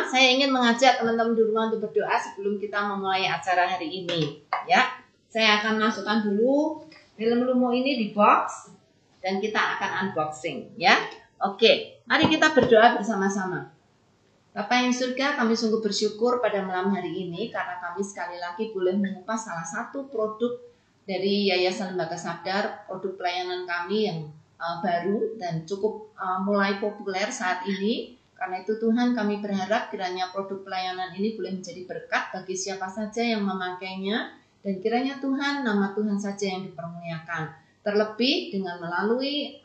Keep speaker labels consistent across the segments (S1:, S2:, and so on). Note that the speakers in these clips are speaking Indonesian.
S1: saya ingin mengajak teman-teman di rumah untuk berdoa sebelum kita memulai acara hari ini. Ya, saya akan masukkan dulu film Lumo ini di box dan kita akan unboxing. Ya, oke. Mari kita berdoa bersama-sama. Bapa yang surga, kami sungguh bersyukur pada malam hari ini karena kami sekali lagi boleh mengupas salah satu produk dari Yayasan Lembaga Sadar, produk pelayanan kami yang baru dan cukup mulai populer saat ini. Karena itu Tuhan, kami berharap kiranya produk pelayanan ini boleh menjadi berkat bagi siapa saja yang memakainya, dan kiranya Tuhan, nama Tuhan saja yang dipermuliakan. Terlebih dengan melalui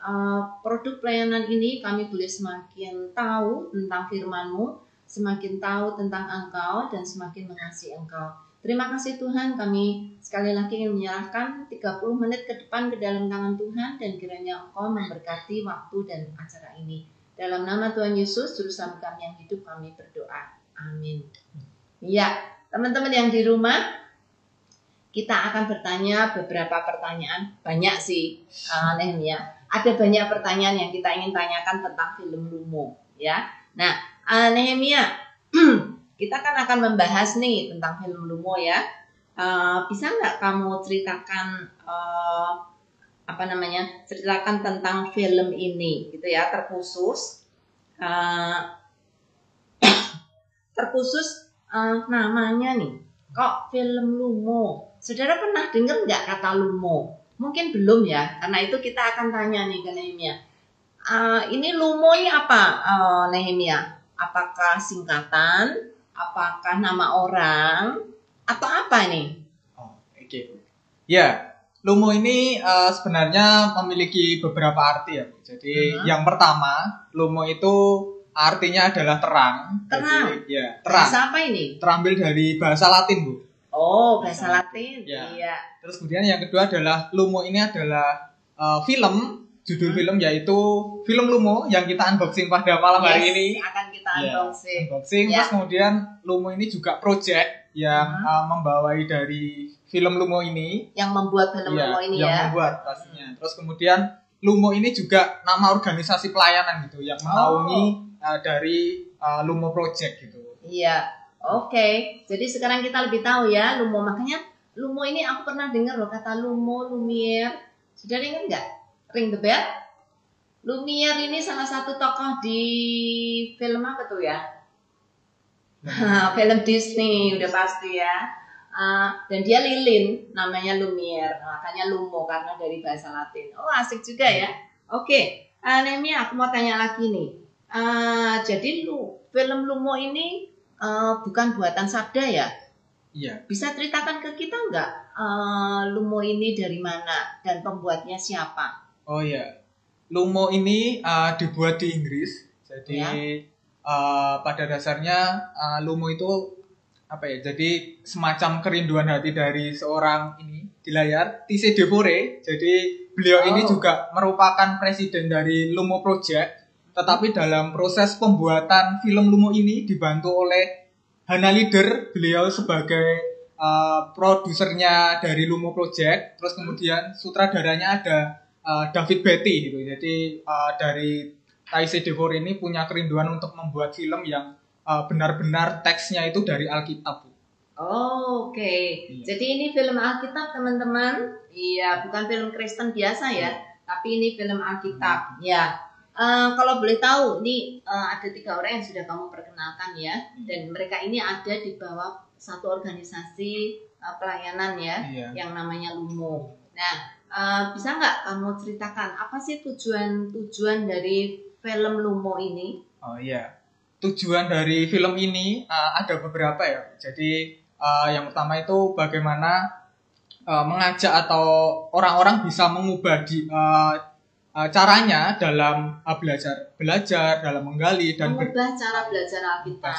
S1: produk pelayanan ini kami boleh semakin tahu tentang firman-Mu, semakin tahu tentang Engkau, dan semakin mengasihi Engkau. Terima kasih Tuhan, kami sekali lagi ingin menyerahkan 30 menit ke depan ke dalam tangan Tuhan, dan kiranya Engkau memberkati waktu dan acara ini. Dalam nama Tuhan Yesus, Juru Selamat kami yang hidup, kami berdoa. Amin. Ya, teman-teman yang di rumah, kita akan bertanya beberapa pertanyaan. Banyak sih, Nehemia. Ada banyak pertanyaan yang kita ingin tanyakan tentang film Lumo. Ya, nah, Nehemia, kita kan akan membahas nih tentang film Lumo ya. Bisa nggak kamu ceritakan ceritakan tentang film ini, gitu ya, terkhusus namanya nih, kok film Lumo? Saudara pernah dengar nggak kata Lumo? Mungkin belum ya, karena itu kita akan tanya nih ke Nehemia. Ini Lumo ini apa, Nehemia? Apakah singkatan? Apakah nama orang? Atau apa nih?
S2: Oke. Ya, Lumo ini sebenarnya memiliki beberapa arti ya. Jadi yang pertama, Lumo itu artinya adalah terang.
S1: Terang?
S2: Jadi, ya, terang.
S1: Bahasa apa ini?
S2: Terambil dari bahasa Latin, Bu.
S1: Oh, bahasa Latin.
S2: Ya.
S1: Iya.
S2: Terus kemudian yang kedua adalah Lumo ini adalah film, judul film yaitu film Lumo yang kita unboxing pada malam hari ini.
S1: Akan kita unboxing.
S2: Terus kemudian Lumo ini juga project yang membawai dari film Lumo ini.
S1: Yang membuat film Lumo ini
S2: yang
S1: ya.
S2: Yang membuat pastinya. Terus kemudian Lumo ini juga nama organisasi pelayanan gitu yang menaungi dari Lumo Project gitu.
S1: Iya. Oke, jadi sekarang kita lebih tahu ya Lumo. Makanya Lumo ini aku pernah dengar loh kata Lumo, Lumiere. Sudah ingat nggak? Ring the bell? Lumiere ini salah satu tokoh di film apa tuh ya? Film Disney udah pasti ya. Dan dia lilin, namanya Lumiere. Makanya Lumo karena dari bahasa Latin. Oh, asik juga ya. Oke, Nehemia, aku mau tanya lagi nih. Jadi film Lumo ini bukan buatan Sabda ya?
S2: Iya.
S1: Bisa ceritakan ke kita nggak Lumo ini dari mana dan pembuatnya siapa?
S2: Oh iya, Lumo ini dibuat di Inggris. Jadi pada dasarnya Lumo itu apa ya? Jadi semacam kerinduan hati dari seorang ini di layar, T.C. Devore. Jadi beliau ini juga merupakan presiden dari Lumo Project. Tetapi dalam proses pembuatan film Lumo ini dibantu oleh Hannah Leader, beliau sebagai produsernya dari Lumo Project. Terus kemudian sutradaranya ada David Beatty gitu. Jadi dari T.C. Devore ini punya kerinduan untuk membuat film yang benar-benar teksnya itu dari Alkitab.
S1: Oke. Iya. Jadi ini film Alkitab teman-teman. Iya, bukan film Kristen biasa ya, tapi ini film Alkitab. Ya. Kalau boleh tahu, ini ada 3 orang yang sudah kamu perkenalkan ya, dan mereka ini ada di bawah satu organisasi pelayanan ya, yang namanya Lumo. Nah, bisa nggak kamu ceritakan apa sih tujuan dari film Lumo ini?
S2: Oh iya, tujuan dari film ini ada beberapa ya. Jadi yang pertama itu bagaimana mengajak atau orang-orang bisa mengubah caranya dalam belajar dalam menggali dan
S1: mengubah cara belajar Alkitab.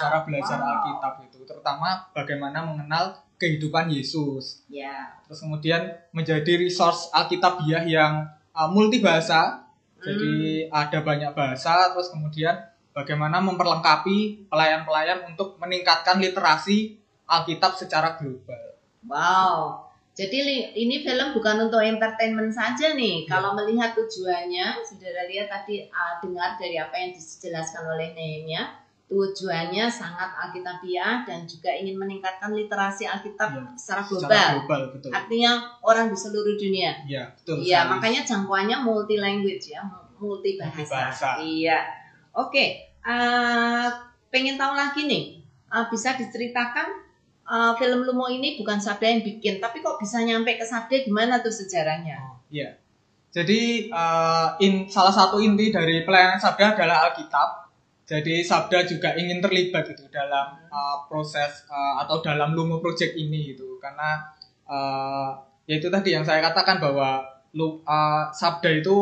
S2: Alkitab itu, terutama bagaimana mengenal kehidupan Yesus.
S1: Ya.
S2: Terus kemudian menjadi resource Alkitabiah yang multibahasa. Jadi ada banyak bahasa. Terus kemudian bagaimana memperlengkapi pelayan-pelayan untuk meningkatkan literasi Alkitab secara global.
S1: Wow. Jadi ini film bukan untuk entertainment saja nih. Kalau melihat tujuannya, saudara lihat tadi dengar dari apa yang dijelaskan oleh Nehemia, tujuannya sangat Alkitabiah dan juga ingin meningkatkan literasi Alkitab secara global.
S2: Secara global, betul.
S1: Artinya orang di seluruh dunia.
S2: Iya, betul.
S1: Iya, makanya jangkauannya multi language ya, multi bahasa. Iya. Oke, pengen tahu lagi nih, bisa diceritakan film Lumo ini bukan Sabda yang bikin, tapi kok bisa nyampe ke Sabda, gimana tuh sejarahnya?
S2: Iya. Jadi salah satu inti dari pelayanan Sabda adalah Alkitab. Jadi Sabda juga ingin terlibat gitu dalam proses atau dalam Lumo Project ini gitu. Karena yaitu tadi yang saya katakan bahwa Sabda itu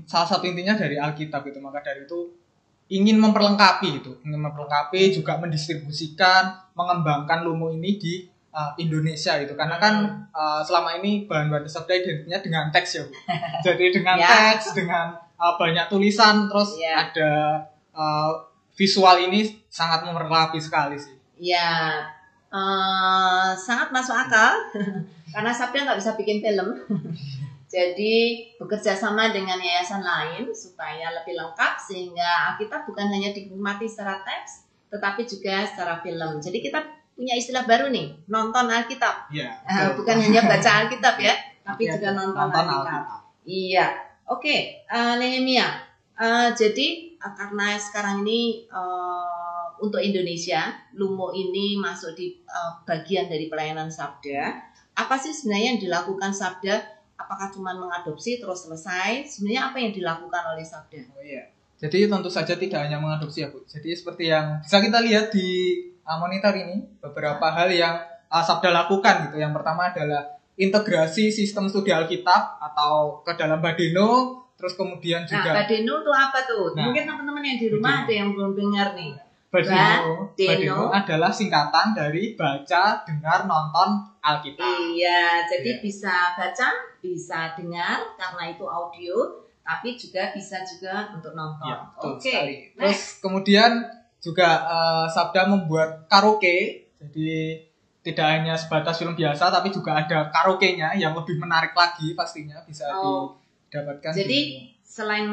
S2: salah satu intinya dari Alkitab gitu. Maka dari itu ingin memperlengkapi gitu, juga mendistribusikan, mengembangkan Lumo ini di Indonesia gitu. Karena kan selama ini bahan-bahan Sabda identiknya dengan teks ya Bu. Jadi dengan teks, dengan banyak tulisan, terus ada visual ini sangat memperlengkapi sekali sih.
S1: Ya, sangat masuk akal karena Sabda nggak bisa bikin film. Jadi bekerja sama dengan yayasan lain supaya lebih lengkap sehingga Alkitab bukan hanya dinikmati secara teks, tetapi juga secara film. Jadi kita punya istilah baru nih, nonton Alkitab.
S2: Ya,
S1: bukan hanya baca Alkitab ya, tapi juga nonton Alkitab. Iya, oke, Nehemia. Jadi karena sekarang ini untuk Indonesia, Lumo ini masuk di bagian dari pelayanan Sabda. Apa sih sebenarnya yang dilakukan Sabda? Apakah cuma mengadopsi terus selesai? Sebenarnya apa yang dilakukan oleh Sabda?
S2: Oh iya. Jadi tentu saja tidak hanya mengadopsi ya Bu. Jadi seperti yang bisa kita lihat di monitor ini, beberapa hal yang Sabda lakukan gitu. Yang pertama adalah integrasi sistem studi Alkitab atau ke dalam Badeno. Terus kemudian juga
S1: Badeno itu apa tuh? Mungkin teman-teman yang di rumah ada yang belum dengar nih.
S2: Badeno adalah singkatan dari baca, dengar, nonton Alkitab.
S1: Iya, jadi bisa baca, bisa dengar karena itu audio, tapi juga bisa juga untuk nonton.
S2: Ya, Oke. Terus kemudian juga Sabda membuat karaoke. Jadi tidak hanya sebatas film biasa, tapi juga ada karaoke-nya yang lebih menarik lagi pastinya bisa didapatkan.
S1: Jadi selain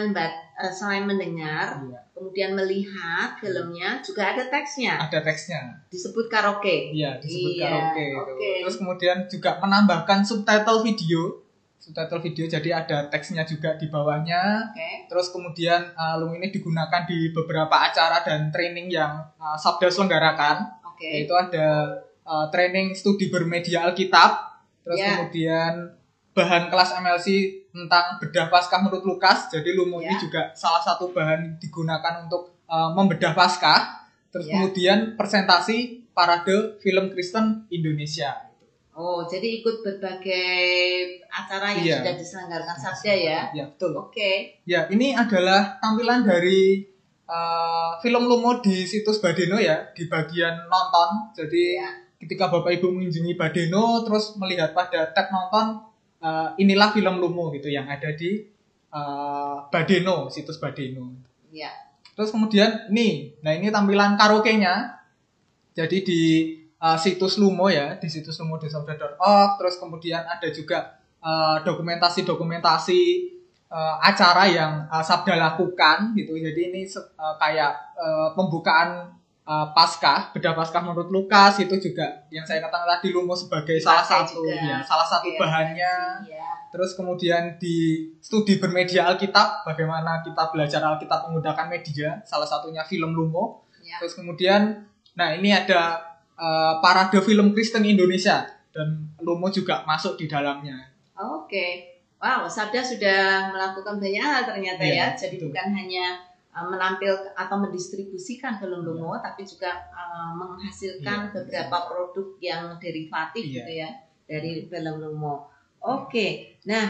S1: mendengar, kemudian melihat filmnya, juga ada teksnya.
S2: Ada teksnya.
S1: Disebut karaoke.
S2: Iya, disebut karaoke. Okay. Terus kemudian juga menambahkan subtitle video. Jadi ada teksnya juga di bawahnya.
S1: Okay.
S2: Terus kemudian Lumo ini digunakan di beberapa acara dan training yang Sabda selenggarakan.
S1: Okay.
S2: Yaitu ada training studi bermedia Alkitab. Terus kemudian bahan kelas MLC tentang bedah Paskah menurut Lukas. Jadi Lumo ini juga salah satu bahan digunakan untuk membedah Paskah. Terus kemudian presentasi parade film Kristen Indonesia.
S1: Oh, jadi ikut berbagai acara yang sudah diselenggarakan Sabda ya?
S2: Ya, betul.
S1: Oke.
S2: Ya, ini adalah tampilan dari film Lumo di situs Badeno ya, di bagian nonton. Jadi ketika Bapak Ibu mengunjungi Badeno terus melihat pada tab nonton, inilah film Lumo gitu yang ada di Badeno, situs Badeno.
S1: Iya.
S2: Terus kemudian ini tampilan karaoke-nya. Jadi di situs Lumo ya, di situs lumodesabda.org. Terus kemudian ada juga dokumentasi acara yang Sabda lakukan gitu. Jadi ini kayak pembukaan Paskah, bedah Paskah menurut Lukas itu juga yang saya katakan tadi Lumo sebagai salah satu bahannya. Terus kemudian di studi bermedia Alkitab, bagaimana kita belajar Alkitab menggunakan media, salah satunya film Lumo. Terus kemudian, ini ada parade film Kristen Indonesia dan Lumo juga masuk di dalamnya.
S1: Oke. Wow, Sabda sudah melakukan banyak hal ternyata ya. Jadi betul. Bukan hanya menampil atau mendistribusikan film Lumo, tapi juga menghasilkan beberapa produk yang derivatif gitu ya dari film Lumo. Oke. Nah,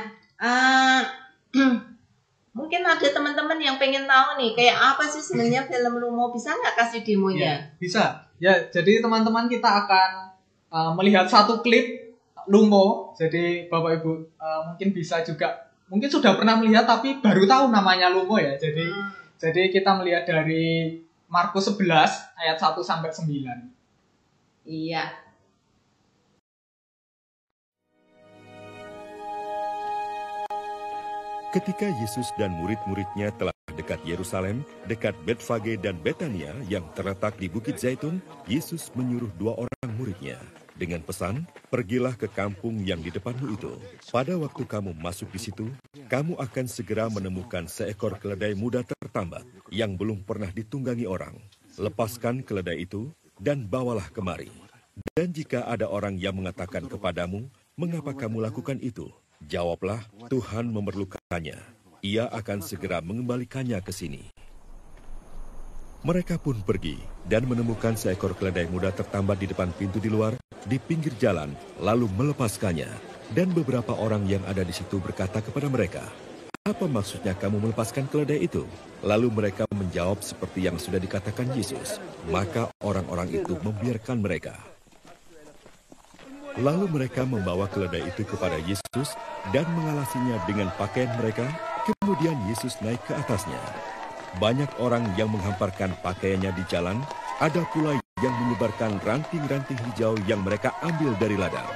S1: mungkin ada teman-teman yang pengen tahu nih, kayak apa sih sebenarnya film Lumo? Bisa nggak kasih demonya?
S2: Bisa. Ya, jadi teman-teman kita akan melihat satu klip Lumo. Jadi Bapak Ibu mungkin bisa juga, mungkin sudah pernah melihat tapi baru tahu namanya Lumo ya. Jadi kita melihat dari Markus 11 ayat 1 sampai 9.
S1: Iya.
S3: Ketika Yesus dan murid-muridnya telah dekat Yerusalem, dekat Betfage dan Betania yang terletak di Bukit Zaitun, Yesus menyuruh 2 orang muridnya dengan pesan, "Pergilah ke kampung yang di depanmu itu. Pada waktu kamu masuk di situ, kamu akan segera menemukan seekor keledai muda tertambat yang belum pernah ditunggangi orang. Lepaskan keledai itu dan bawalah kemari. Dan jika ada orang yang mengatakan kepadamu, 'Mengapa kamu lakukan itu?' Jawablah, 'Tuhan memerlukannya. Ia akan segera mengembalikannya ke sini.' Mereka pun pergi dan menemukan seekor keledai muda tertambat di depan pintu di luar, di pinggir jalan, lalu melepaskannya. Dan beberapa orang yang ada di situ berkata kepada mereka, 'Apa maksudnya kamu melepaskan keledai itu?' Lalu mereka menjawab seperti yang sudah dikatakan Yesus. Maka orang-orang itu membiarkan mereka. Lalu mereka membawa keledai itu kepada Yesus dan mengalasinya dengan pakaian mereka. Kemudian Yesus naik ke atasnya. Banyak orang yang menghamparkan pakaiannya di jalan, ada pula yang menyebarkan ranting-ranting hijau yang mereka ambil dari ladang.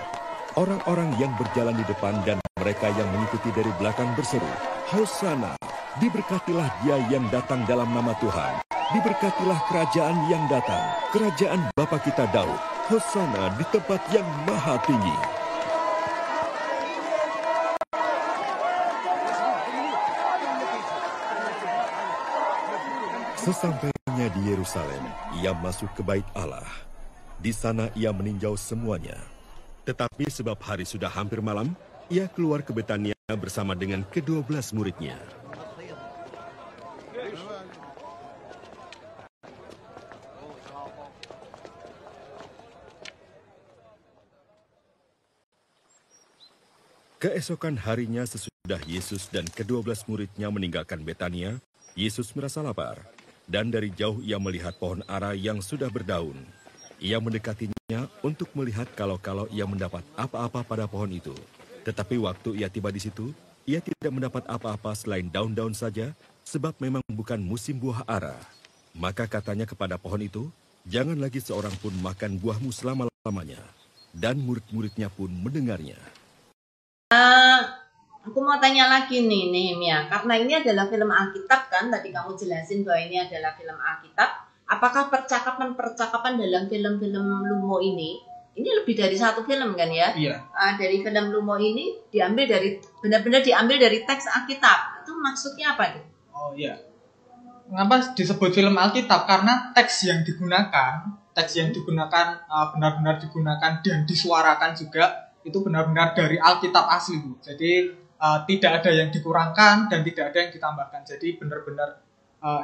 S3: Orang-orang yang berjalan di depan dan mereka yang mengikuti dari belakang berseru, "Hosana, diberkatilah dia yang datang dalam nama Tuhan. Diberkatilah kerajaan yang datang, kerajaan Bapa kita Daud. Hosana di tempat yang maha tinggi." Sesampainya di Yerusalem, ia masuk ke bait Allah. Di sana ia meninjau semuanya. Tetapi sebab hari sudah hampir malam, ia keluar ke Betania bersama dengan ke-12 muridnya. Keesokan harinya sesudah Yesus dan ke-12 muridnya meninggalkan Betania, Yesus merasa lapar. Dan dari jauh ia melihat pohon ara yang sudah berdaun. Ia mendekatinya untuk melihat kalau-kalau ia mendapat apa-apa pada pohon itu. Tetapi waktu ia tiba di situ, ia tidak mendapat apa-apa selain daun-daun saja, sebab memang bukan musim buah ara. Maka katanya kepada pohon itu, "Jangan lagi seorang pun makan buahmu selama-lamanya." Dan murid-muridnya pun mendengarnya.
S1: Aku mau tanya lagi nih Nehemia, karena ini adalah film Alkitab kan, tadi kamu jelasin bahwa ini adalah film Alkitab. Apakah percakapan-percakapan dalam film-film Lumo ini lebih dari satu film kan ya?
S2: Iya.
S1: Dari film Lumo ini benar-benar diambil dari teks Alkitab. Itu maksudnya apa nih?
S2: Oh iya. Mengapa disebut film Alkitab? Karena teks yang digunakan benar-benar digunakan dan disuarakan juga itu benar-benar dari Alkitab asli, Bu. Jadi tidak ada yang dikurangkan dan tidak ada yang ditambahkan. Jadi benar-benar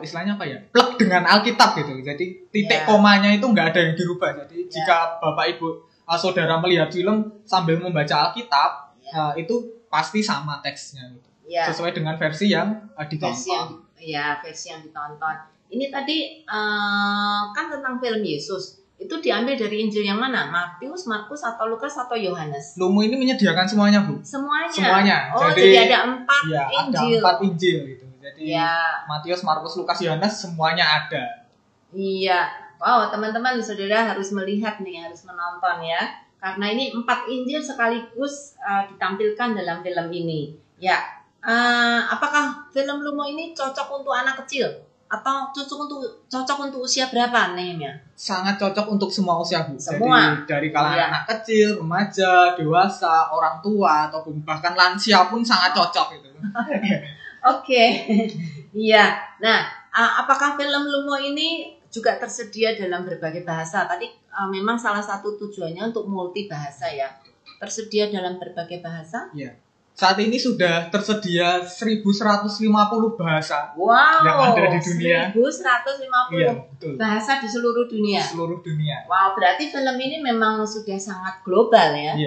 S2: istilahnya apa ya? Plek dengan Alkitab gitu. Jadi titik komanya itu nggak ada yang dirubah. Jadi jika Bapak Ibu saudara melihat film sambil membaca Alkitab, itu pasti sama teksnya gitu. Sesuai dengan versi yang ditonton. Versi yang ditonton.
S1: Ini tadi kan tentang film Yesus. Itu diambil dari Injil yang mana? Matius, Markus, atau Lukas, atau Yohanes?
S2: Lumo ini menyediakan semuanya, Bu.
S1: Semuanya. Oh, jadi ada 4 Injil.
S2: Ada 4 Injil gitu. Jadi Matius, Markus, Lukas, Yohanes semuanya ada.
S1: Iya. Wow, teman-teman saudara harus melihat nih, harus menonton ya. Karena ini 4 Injil sekaligus ditampilkan dalam film ini. Ya. Apakah film Lumo ini cocok untuk anak kecil? Atau cocok untuk usia berapa Nehemia?
S2: Sangat cocok untuk semua usia, Bu.
S1: Semua.
S2: Jadi dari kalangan anak kecil, remaja, dewasa, orang tua, ataupun bahkan lansia pun sangat cocok itu.
S1: Oke. Iya. Nah, apakah film Lumo ini juga tersedia dalam berbagai bahasa? Tadi memang salah satu tujuannya untuk multi bahasa ya. Tersedia dalam berbagai bahasa?
S2: Iya. Saat ini sudah tersedia 1150 bahasa
S1: yang
S2: ada di dunia.
S1: 1150 bahasa di seluruh dunia.
S2: Di seluruh dunia.
S1: Wow, berarti film ini memang sudah sangat global ya?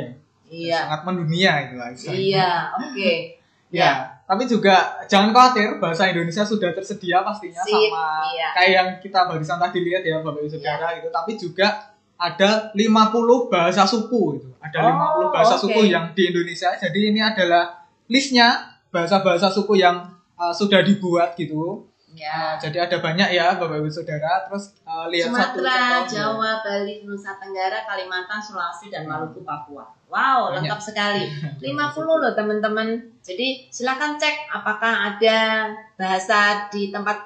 S2: Iya. Sangat mendunia itu lah.
S1: Iya, oke.
S2: Ya, tapi juga jangan khawatir, bahasa Indonesia sudah tersedia pastinya sama kayak yang kita barusan tadi lihat ya Bapak Ibu Saudara gitu. Tapi juga ada 50 bahasa suku itu. Ada 50 bahasa suku yang di Indonesia. Jadi ini adalah listnya bahasa-bahasa suku yang sudah dibuat gitu.
S1: Ya.
S2: Jadi ada banyak ya Bapak Ibu Saudara. Terus lihat
S1: Sumatera,
S2: satu
S1: Jawa, Bali, Nusa Tenggara, Kalimantan, Sulawesi, dan Maluku, Papua. Wow,
S2: Banyak.
S1: lengkap sekali. 50 loh teman-teman. Jadi silakan cek apakah ada bahasa di tempat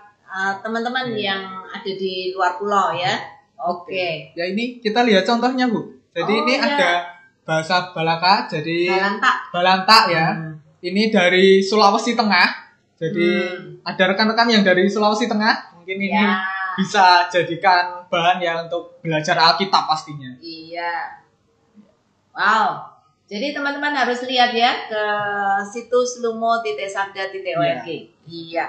S1: teman-teman yang ada di luar pulau ya. Oke.
S2: Ya ini kita lihat contohnya Bu. Jadi ini ada bahasa Balaka, jadi Balanta ya. Ini dari Sulawesi Tengah. Jadi ada rekan-rekan yang dari Sulawesi Tengah, mungkin ini bisa jadikan bahan ya untuk belajar Alkitab pastinya.
S1: Iya. Wow. Jadi teman-teman harus lihat ya ke situs lumo.sabda.org. Iya.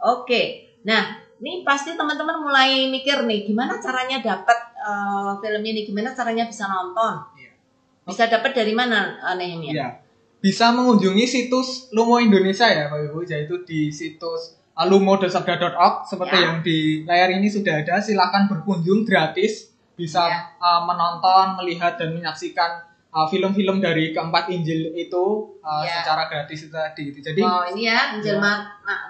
S1: Oke. Nah, ini pasti teman-teman mulai mikir nih, gimana caranya dapat film ini, gimana caranya bisa nonton? Bisa dapat dari mana, Nehemia?
S2: Iya. Bisa mengunjungi situs Lumo Indonesia ya Bapak Ibu, yaitu di situs lumo.sabda.org seperti yang di layar ini sudah ada. Silakan berkunjung gratis, bisa menonton, melihat dan menyaksikan film-film dari keempat Injil itu secara gratis itu tadi. Jadi
S1: ini ya Injil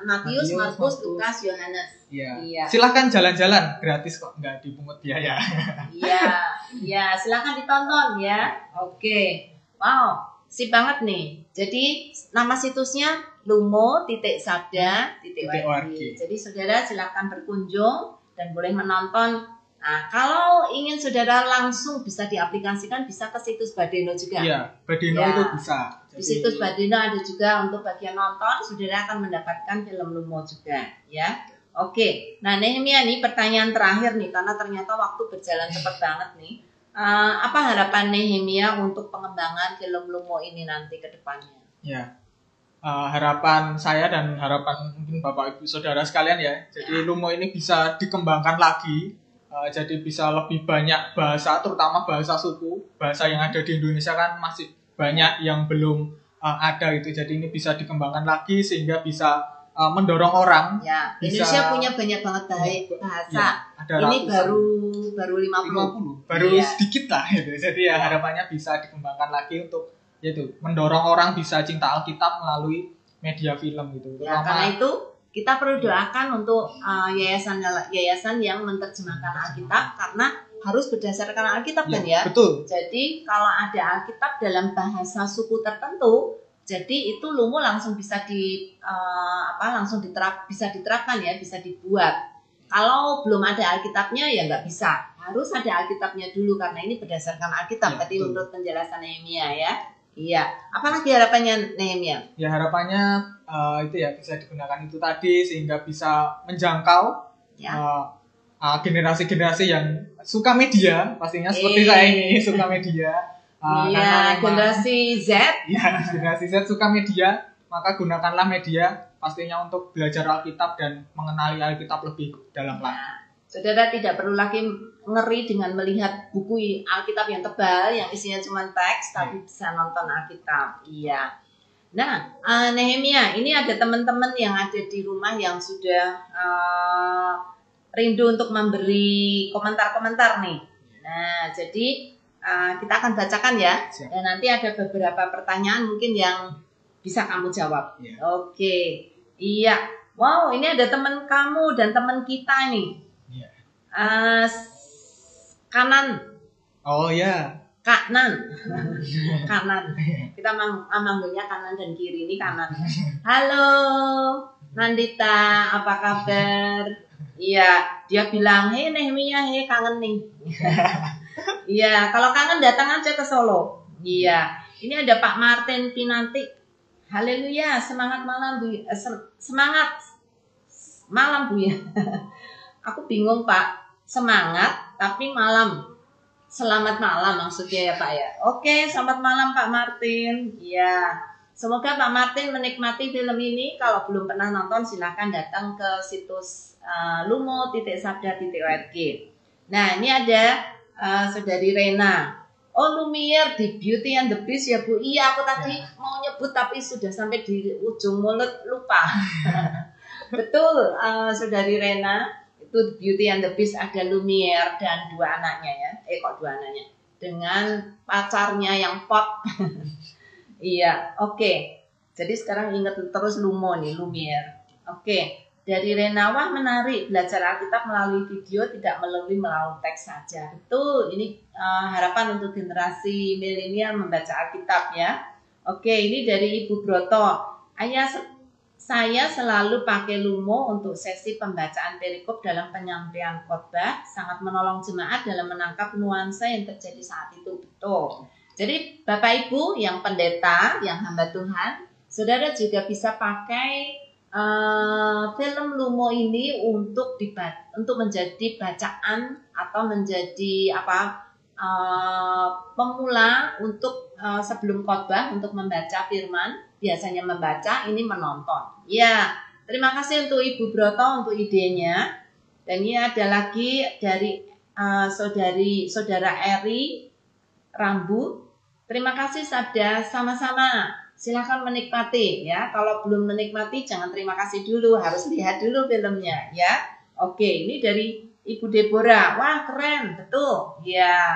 S1: Matius, Markus, Lukas, Yohanes.
S2: Iya. Silakan jalan-jalan gratis kok, nggak dipungut biaya.
S1: Iya, silakan ditonton ya. Oke. Wow. Sip banget nih. Jadi nama situsnya lumo.sabda.org. Jadi saudara silakan berkunjung dan boleh menonton. Nah, kalau ingin saudara langsung bisa diaplikasikan, bisa ke situs Badeno juga.
S2: Iya, Badeno itu bisa.
S1: Di situs Badeno ada juga untuk bagian nonton, saudara akan mendapatkan film Lumo juga, ya. Oke. Nah, Nehemia nih pertanyaan terakhir nih, karena ternyata waktu berjalan cepat banget nih. Apa harapan Nehemia untuk pengembangan film Lumo ini nanti ke depannya?
S2: Ya, harapan saya dan harapan mungkin Bapak Ibu Saudara sekalian ya. Jadi Lumo ini bisa dikembangkan lagi, jadi bisa lebih banyak bahasa, terutama bahasa suku. Bahasa yang ada di Indonesia kan masih banyak yang belum ada itu. Jadi ini bisa dikembangkan lagi sehingga bisa mendorong orang.
S1: Ya, Indonesia punya banyak banget bahasa. Ini baru 50.
S2: Baru sedikit lah gitu. Jadi ya harapannya bisa dikembangkan lagi untuk yaitu mendorong orang bisa cinta Alkitab melalui media film gitu.
S1: Ya, karena itu kita perlu doakan untuk yayasan yang menerjemahkan Alkitab, karena harus berdasarkan Alkitab kan ya.
S2: Betul.
S1: Jadi kalau ada Alkitab dalam bahasa suku tertentu, jadi itu Lumo langsung bisa bisa diterapkan ya, bisa dibuat. Kalau belum ada Alkitabnya ya nggak bisa. Harus ada Alkitabnya dulu karena ini berdasarkan Alkitab tadi menurut penjelasan Nehemia ya. Iya. Apalagi harapannya Nehemia?
S2: Ya harapannya itu ya bisa digunakan itu tadi sehingga bisa menjangkau generasi-generasi yang suka media, pastinya seperti saya ini suka media.
S1: Generasi Z.
S2: Ya, generasi Z suka media, maka gunakanlah media pastinya untuk belajar Alkitab dan mengenali Alkitab lebih dalam lagi.
S1: Saudara tidak perlu lagi ngeri dengan melihat buku Alkitab yang tebal, yang isinya cuma teks, tapi bisa nonton Alkitab. Iya. Nah, Nehemia, ini ada teman-teman yang ada di rumah yang sudah rindu untuk memberi komentar-komentar nih. Nah, jadi kita akan bacakan ya. Dan nanti ada beberapa pertanyaan mungkin yang bisa kamu jawab. Oke. Iya. Wow, ini ada teman kamu dan teman kita nih. Kanan.
S2: Oh ya.
S1: Kanan. Kanan. Kita manggilnya kanan dan kiri, ini kanan. Halo, Nandita, apa kabar? Iya, dia bilang, "Hei Nehemia, kangen nih." Iya, kalau kangen datang aja ke Solo. Iya, ini ada Pak Martin Pinanti. Haleluya, semangat malam Bu. Semangat malam Bu ya. Aku bingung Pak, semangat tapi malam. Selamat malam maksudnya ya Pak ya. Oke, selamat malam Pak Martin. Iya, semoga Pak Martin menikmati film ini. Kalau belum pernah nonton silahkan datang ke situs lumo.sabda.org. Nah, ini ada Saudari Rena. Oh, Lumiere di Beauty and the Beast ya Bu. Iya, aku tadi mau nyebut tapi sudah sampai di ujung mulut lupa. Betul, Saudari Rena, itu Beauty and the Beast ada Lumiere dan dua anaknya ya. Dua anaknya dengan pacarnya yang pop. Iya, oke. Jadi sekarang ingat terus Lumo nih, Lumiere. Oke. dari Renawah menarik belajar Alkitab melalui video, tidak melalui teks saja. Betul, ini harapan untuk generasi milenial membaca Alkitab ya. Oke, ini dari Ibu Broto. Saya selalu pakai Lumo untuk sesi pembacaan perikop dalam penyampaian khotbah, sangat menolong jemaat dalam menangkap nuansa yang terjadi saat itu. Betul. Jadi Bapak Ibu yang pendeta, yang hamba Tuhan, saudara juga bisa pakai film Lumo ini untuk menjadi bacaan atau menjadi pemula untuk sebelum khotbah untuk membaca firman. Biasanya membaca, ini menonton. Ya, terima kasih untuk Ibu Broto untuk idenya. Dan ini ada lagi dari saudara Eri Rambu. Terima kasih Sabda, sama-sama. Silakan menikmati ya. Kalau belum menikmati jangan terima kasih dulu, harus lihat dulu filmnya ya. Oke, ini dari Ibu Deborah. Wah, keren, betul. Ya.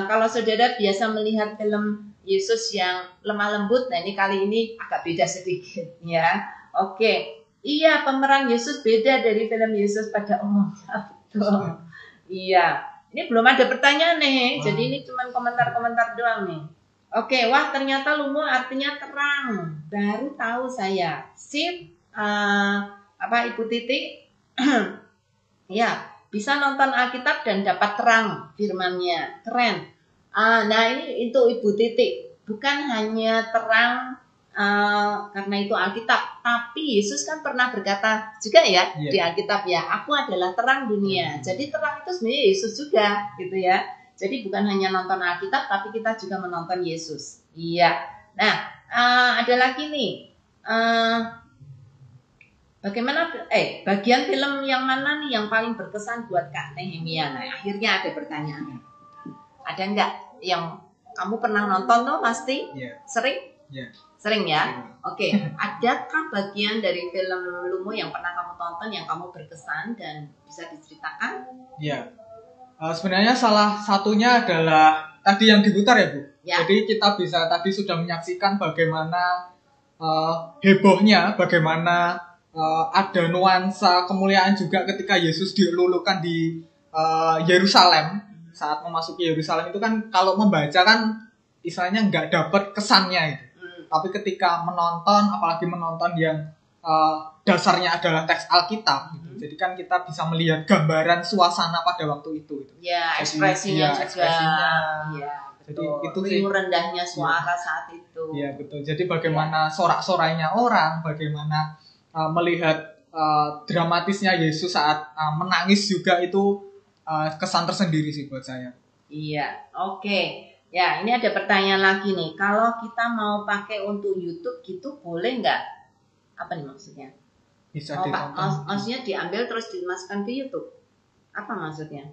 S1: Kalau saudara biasa melihat film Yesus yang lemah lembut, nah ini kali ini agak beda sedikit ya. Oke. Iya, pemeran Yesus beda dari film Yesus pada umumnya. Betul. Iya. Ini belum ada pertanyaan nih. Jadi ini cuma komentar-komentar doang nih. Oke, wah ternyata Lumo artinya terang. Baru tahu saya. Sip, Ibu Titik? Ya, bisa nonton Alkitab dan dapat terang firman-Nya. Keren. Nah ini untuk Ibu Titik. Bukan hanya terang karena itu Alkitab, tapi Yesus kan pernah berkata juga ya di Alkitab ya, aku adalah terang dunia. Jadi terang itu sebenarnya Yesus juga, gitu ya. Jadi bukan hanya nonton Alkitab, tapi kita juga menonton Yesus. Iya. Nah, ada lagi nih. Bagian film yang mana nih yang paling berkesan buat Kak Nehemia? Nah, akhirnya ada pertanyaan. Ada nggak yang kamu pernah nonton tuh pasti? Yeah. Sering? Yeah. Sering ya? Oke. Adakah bagian dari film Lumo yang pernah kamu tonton yang kamu berkesan dan bisa diceritakan?
S2: Iya. Sebenarnya salah satunya adalah tadi yang diputar ya Bu. Ya. Jadi kita bisa tadi sudah menyaksikan bagaimana hebohnya, bagaimana ada nuansa kemuliaan juga ketika Yesus dilulukan di Yerusalem. Saat memasuki Yerusalem itu kan kalau membaca kan istilahnya nggak dapat kesannya itu. Tapi ketika menonton, apalagi menonton yang dasarnya adalah teks Alkitab, gitu. Jadi kan kita bisa melihat gambaran suasana pada waktu itu.
S1: Ya, ekspresinya juga. Ya,
S2: jadi itu sih
S1: rendahnya suara saat itu.
S2: Iya betul. Jadi bagaimana sorak-sorainya orang, bagaimana melihat dramatisnya Yesus saat menangis juga itu kesan tersendiri sih buat saya.
S1: Iya, oke. Ya, ini ada pertanyaan lagi nih. Kalau kita mau pakai untuk YouTube gitu, boleh nggak? Apa nih maksudnya?
S2: Bisa ditonton.
S1: Maksudnya diambil terus dimasukkan ke YouTube? Apa maksudnya?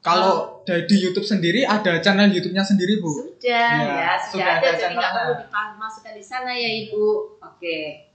S2: Kalau di YouTube sendiri ada channel YouTube-nya sendiri Bu?
S1: Sudah ada. Jadi nggak perlu dimasukkan di sana ya Ibu. Oke.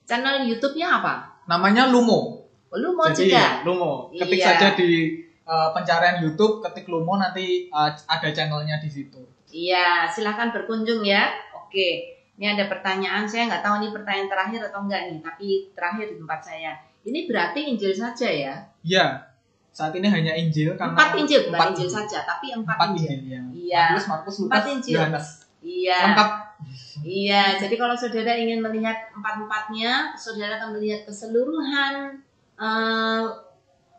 S1: Channel YouTube-nya apa?
S2: Namanya Lumo.
S1: Lumo
S2: jadi,
S1: juga.
S2: Lumo. Ketik saja di pencarian YouTube, ketik Lumo nanti ada channelnya di situ.
S1: Iya, silahkan berkunjung ya. Oke. Ini ada pertanyaan, saya nggak tahu ini pertanyaan terakhir atau enggak nih, tapi terakhir di tempat saya. Ini berarti Injil saja ya?
S2: Iya, saat ini hanya Injil. Karena
S1: 4 Injil, bukan Injil saja, tapi 4 Injil.
S2: Iya. Markus, Lukas,
S1: 4 Injil.
S2: Yohanes.
S1: Iya.
S2: Lengkap.
S1: Iya, jadi kalau saudara ingin melihat 4-4-nya, saudara akan melihat keseluruhan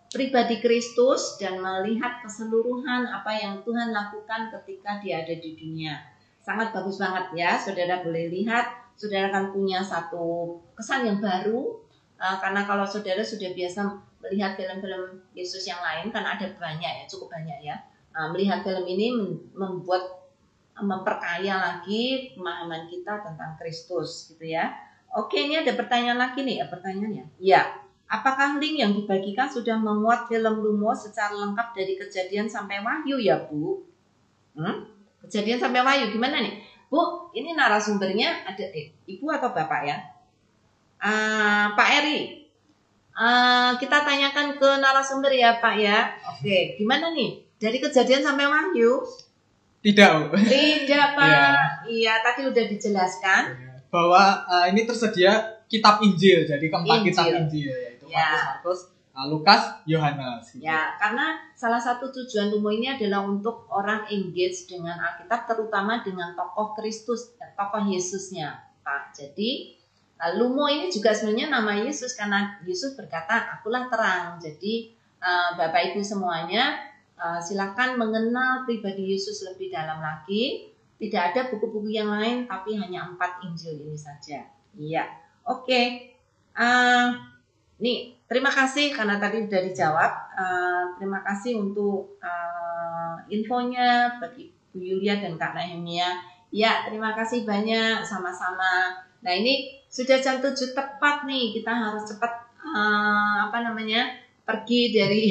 S1: pribadi Kristus dan melihat keseluruhan apa yang Tuhan lakukan ketika dia ada di dunia. Sangat bagus banget ya, saudara boleh lihat, saudara akan punya satu kesan yang baru, karena kalau saudara sudah biasa melihat film-film Yesus yang lain, kan ada banyak ya, cukup banyak ya. Melihat film ini memperkaya lagi pemahaman kita tentang Kristus gitu ya. Oke, ini ada pertanyaan lagi nih, pertanyaannya. Ya, apakah link yang dibagikan sudah memuat film Lumo secara lengkap dari Kejadian sampai Wahyu ya Bu? Kejadian sampai Wahyu gimana nih? Bu, ini narasumbernya ada Ibu atau Bapak ya? Pak Eri. Kita tanyakan ke narasumber ya Pak ya. Oke, gimana nih? Dari Kejadian sampai Wahyu?
S2: Tidak, Bu.
S1: Tidak Pak. Iya, tadi udah dijelaskan.
S2: bahwa ini tersedia kitab Injil. Jadi keempat kitab Injil yaitu Markus, Lukas, Yohanes. Gitu.
S1: Ya, karena salah satu tujuan Lumo ini adalah untuk orang engage dengan Alkitab, terutama dengan tokoh Kristus, tokoh Yesusnya, Pak. Jadi Lumo ini juga sebenarnya nama Yesus karena Yesus berkata, "Akulah terang." Jadi Bapak Ibu semuanya silakan mengenal pribadi Yesus lebih dalam lagi. Tidak ada buku-buku yang lain, tapi hanya 4 Injil ini saja. Iya, oke. Nih, terima kasih karena tadi sudah dijawab. Terima kasih untuk infonya bagi Bu Yulia dan Kak Nehemia. Ya, terima kasih banyak, sama-sama. Nah, ini sudah jam 7 tepat nih. Kita harus cepat pergi dari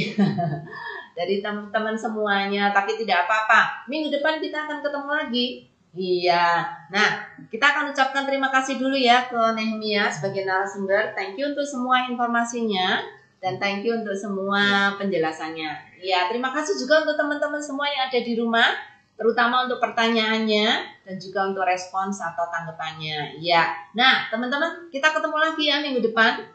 S1: dari teman-teman semuanya, tapi tidak apa-apa. Minggu depan kita akan ketemu lagi. Iya. Nah, kita akan ucapkan terima kasih dulu ya ke Nehemia sebagai narasumber. Thank you untuk semua informasinya dan thank you untuk semua penjelasannya. Iya, terima kasih juga untuk teman-teman semua yang ada di rumah, terutama untuk pertanyaannya dan juga untuk respons atau tanggapannya. Iya. Nah, teman-teman, kita ketemu lagi ya minggu depan.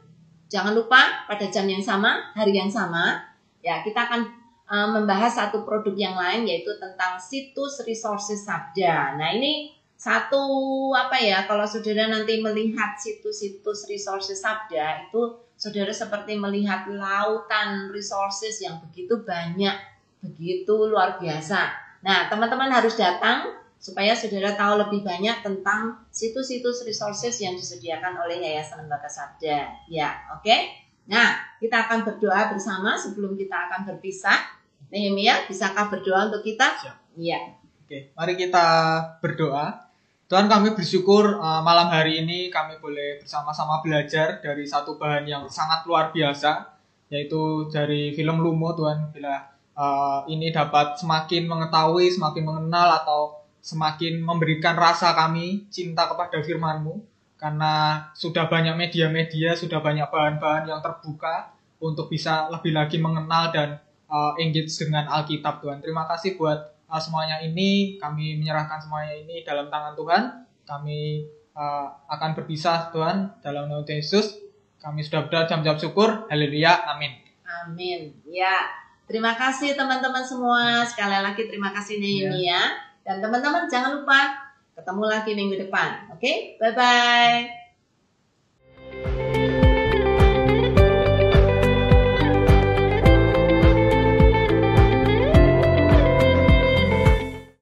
S1: Jangan lupa pada jam yang sama, hari yang sama, ya kita akan membahas satu produk yang lain yaitu tentang situs resources Sabda. Nah, ini satu kalau saudara nanti melihat situs-situs resources Sabda itu saudara seperti melihat lautan resources yang begitu banyak, begitu luar biasa. Nah, teman-teman harus datang supaya saudara tahu lebih banyak tentang situs-situs resources yang disediakan oleh Yayasan Lembaga Sabda. Ya, oke? Nah, kita akan berdoa bersama sebelum kita akan berpisah. Nehemia, bisakah berdoa untuk kita? Iya.
S2: Oke, mari kita berdoa. Tuhan, kami bersyukur malam hari ini kami boleh bersama-sama belajar dari satu bahan yang sangat luar biasa, yaitu dari film Lumo, Tuhan. Bila ini dapat semakin mengetahui, semakin mengenal, atau semakin memberikan rasa kami cinta kepada firman-Mu. Karena sudah banyak media-media, sudah banyak bahan-bahan yang terbuka untuk bisa lebih lagi mengenal dan engage dengan Alkitab, Tuhan. Terima kasih buat semuanya ini. Kami menyerahkan semuanya ini dalam tangan Tuhan. Kami akan berpisah, Tuhan, dalam nama Yesus. Kami sudah berdoa jam-jam syukur. Haleluya. Amin.
S1: Amin. Ya, terima kasih teman-teman semua. Sekali lagi terima kasih Nehemia. Dan teman-teman jangan lupa ketemu lagi minggu depan. Oke? Bye-bye.